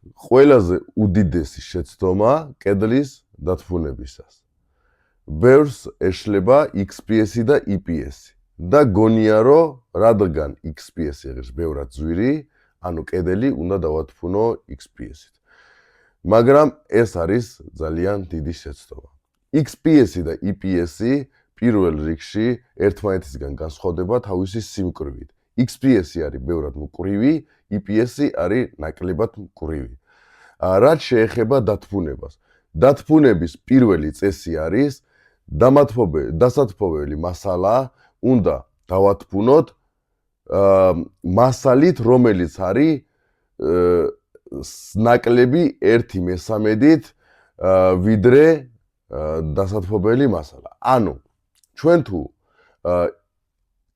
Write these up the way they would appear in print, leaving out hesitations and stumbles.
ყველაზე უდიდესი შეცდომა კედლის დათბუნებისას. ბევრს ეშლება XPS და EPS და გონია რომ რადგან XPS ღირს ბევრად ძვირი, ანუ კედელი უნდა დავათბუნო XPS-ით. მაგრამ ეს არის ძალიან დიდი შეცდომა. XPS და EPS პირველ რიგში ერთმანეთისგან განსხვავდება თავისი სიმკვრივით. XPS არის ბევრად მკვრივი, EPS არის ნაკლებად მკვრივი. რაც შეეხება დათბუნებას. დათბუნების პირველი წესი არის დასათბობელი მასალა უნდა დავათბუნოთ მასალით, რომელიც არის ნაკლები 1/13-ით ვიდრე დასათბობელი მასალა. ანუ ჩვენ თუ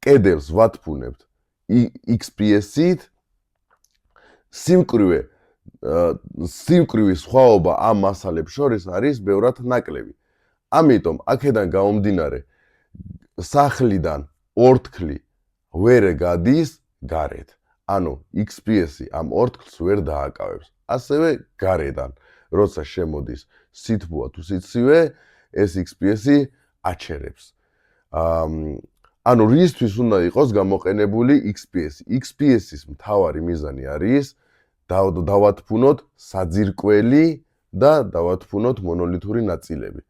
კედელს ვათბუნებთ XPS-ით, სიმკვრივის სხვაობა ამ მასალებს შორის არის ბევრად ნაკლები. ამიტომ აქედან გამომდინარე სახლიდან ორთქლი ვერ გადის გარეთ. ანუ XPS ამ ორთქლს ვერ დააკავებს. ასევე გარედან, როცა შემოდის სითბოა თუ სიცივე, ეს XPS აჩერებს. ანუ რისთვის უნდა იყოს გამოყენებული XPS? XPS-ის მთავარი მიზანი არის დავათბუნოთ საძირკველი და დავათბუნოთ მონოლითური ნაწილები.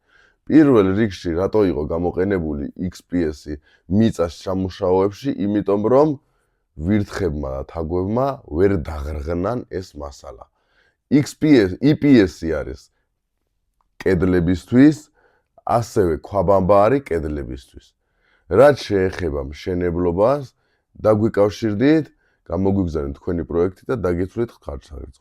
პირველ რიგში რატო იყო გამოყენებული XPS მიწას სამუშაოებში? იმიტომ რომ ვირთხებმა და თაგვებმა ვერ დაღრღნან ეს მასალა. EPS არის კედლებისთვის, ასევე ქვაბამბა არის კედლებისთვის. რაც შეეხება მშენებლობას, დაგვიკავშირდით, გამოგვიგზავნით თქვენი პროექტი და დაგეცვლით ხარჯს.